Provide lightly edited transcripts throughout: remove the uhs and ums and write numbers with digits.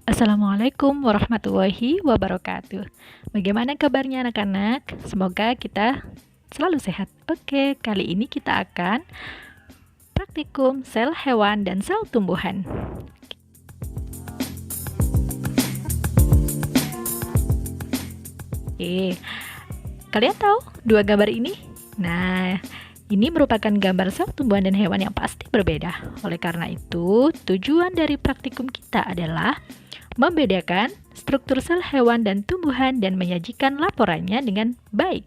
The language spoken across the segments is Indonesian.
Assalamualaikum warahmatullahi wabarakatuh. Bagaimana kabarnya anak-anak? Semoga kita selalu sehat. Oke, kali ini kita akan praktikum sel hewan dan sel tumbuhan. Oke, kalian tahu dua gambar ini? Nah, ini merupakan gambar sel tumbuhan dan hewan yang pasti berbeda. Oleh karena itu, tujuan dari praktikum kita adalah membedakan struktur sel hewan dan tumbuhan dan menyajikan laporannya dengan baik.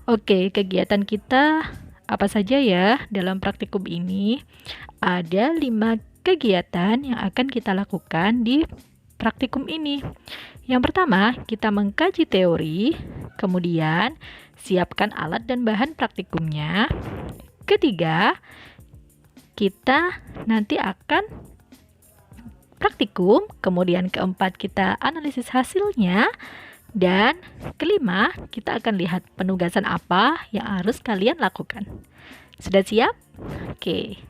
Oke, kegiatan kita apa saja ya dalam praktikum ini? Ada 5 kegiatan yang akan kita lakukan di praktikum ini. Yang pertama, kita mengkaji teori, kemudian siapkan alat dan bahan praktikumnya. Ketiga, kita nanti akan praktikum, kemudian keempat kita analisis hasilnya, dan kelima kita akan lihat penugasan apa yang harus kalian lakukan. Sudah siap? Oke.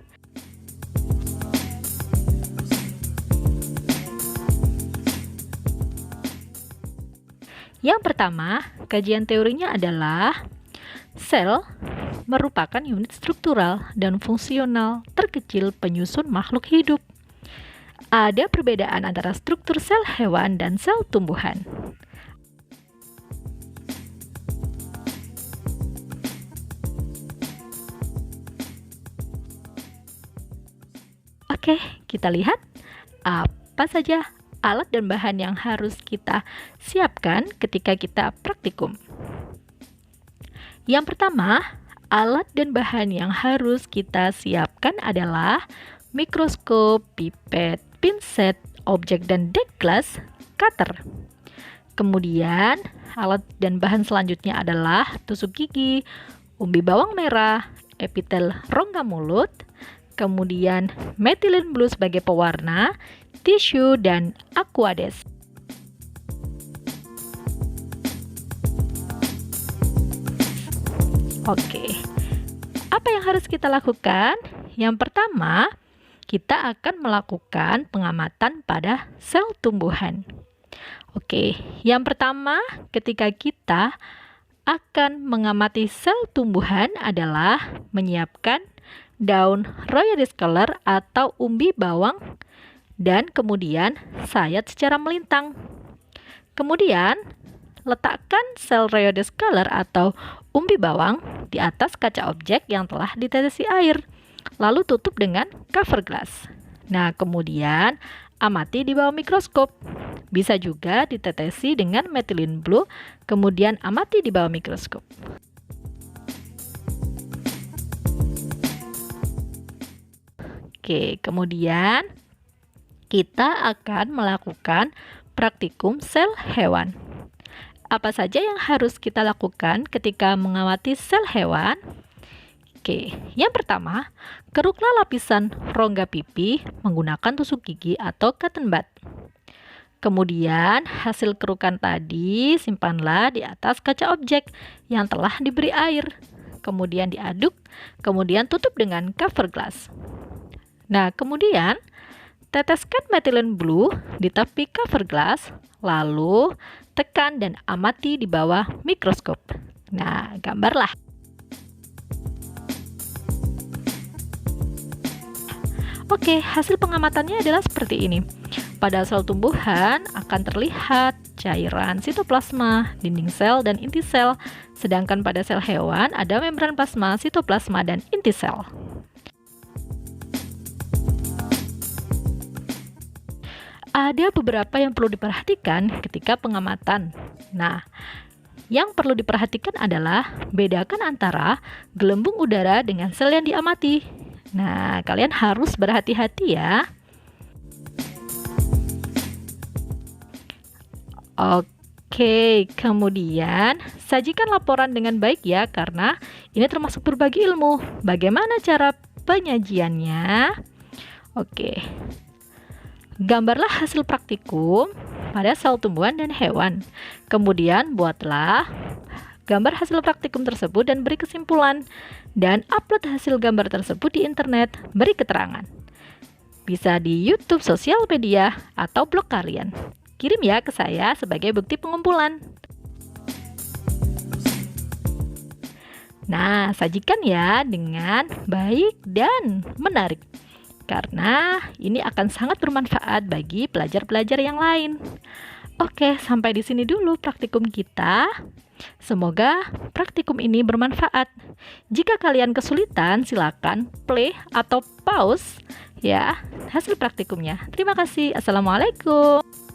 Yang pertama, kajian teorinya adalah sel merupakan unit struktural dan fungsional terkecil penyusun makhluk hidup. Ada perbedaan antara struktur sel hewan dan sel tumbuhan. Oke, kita lihat apa saja alat dan bahan yang harus kita siapkan ketika kita praktikum. Yang pertama, alat dan bahan yang harus kita siapkan adalah mikroskop, pipet, pinset, objek dan dek gelas, cutter. Kemudian, alat dan bahan selanjutnya adalah tusuk gigi, umbi bawang merah, epitel rongga mulut, kemudian methylene blue sebagai pewarna, tisu, dan aquades. Oke, apa yang harus kita lakukan? Yang pertama, kita akan melakukan pengamatan pada sel tumbuhan. Oke, yang pertama ketika kita akan mengamati sel tumbuhan adalah menyiapkan daun royal discolor atau umbi bawang dan kemudian sayat secara melintang. Kemudian letakkan sel royal discolor atau umbi bawang di atas kaca objek yang telah ditetesi air, lalu tutup dengan cover glass. Nah, kemudian amati di bawah mikroskop. Bisa juga ditetesi dengan methylene blue, kemudian amati di bawah mikroskop. Oke, kemudian kita akan melakukan praktikum sel hewan. Apa saja yang harus kita lakukan ketika mengamati sel hewan? Oke, yang pertama, keruklah lapisan rongga pipi menggunakan tusuk gigi atau cotton bud. Kemudian, hasil kerukan tadi simpanlah di atas kaca objek yang telah diberi air. Kemudian diaduk, kemudian tutup dengan cover glass. Nah, kemudian teteskan methylene blue di tepi cover glass, lalu tekan dan amati di bawah mikroskop. Nah, gambarlah. Oke, hasil pengamatannya adalah seperti ini. Pada sel tumbuhan akan terlihat cairan sitoplasma, dinding sel, dan inti sel. Sedangkan pada sel hewan ada membran plasma, sitoplasma, dan inti sel. Ada beberapa yang perlu diperhatikan ketika pengamatan. Nah, yang perlu diperhatikan adalah bedakan antara gelembung udara dengan sel yang diamati. Nah, kalian harus berhati-hati ya. Oke, kemudian sajikan laporan dengan baik ya, karena ini termasuk berbagi ilmu. Bagaimana cara penyajiannya? Oke. Gambarlah hasil praktikum pada sel tumbuhan dan hewan. Kemudian buatlah gambar hasil praktikum tersebut dan beri kesimpulan. Dan upload hasil gambar tersebut di internet, beri keterangan. Bisa di YouTube, sosial media, atau blog kalian. Kirim ya ke saya sebagai bukti pengumpulan. Nah, sajikan ya dengan baik dan menarik. Karena ini akan sangat bermanfaat bagi pelajar-pelajar yang lain. Oke, sampai di sini dulu praktikum kita. Semoga praktikum ini bermanfaat. Jika kalian kesulitan, silakan play atau pause ya hasil praktikumnya. Terima kasih. Assalamualaikum.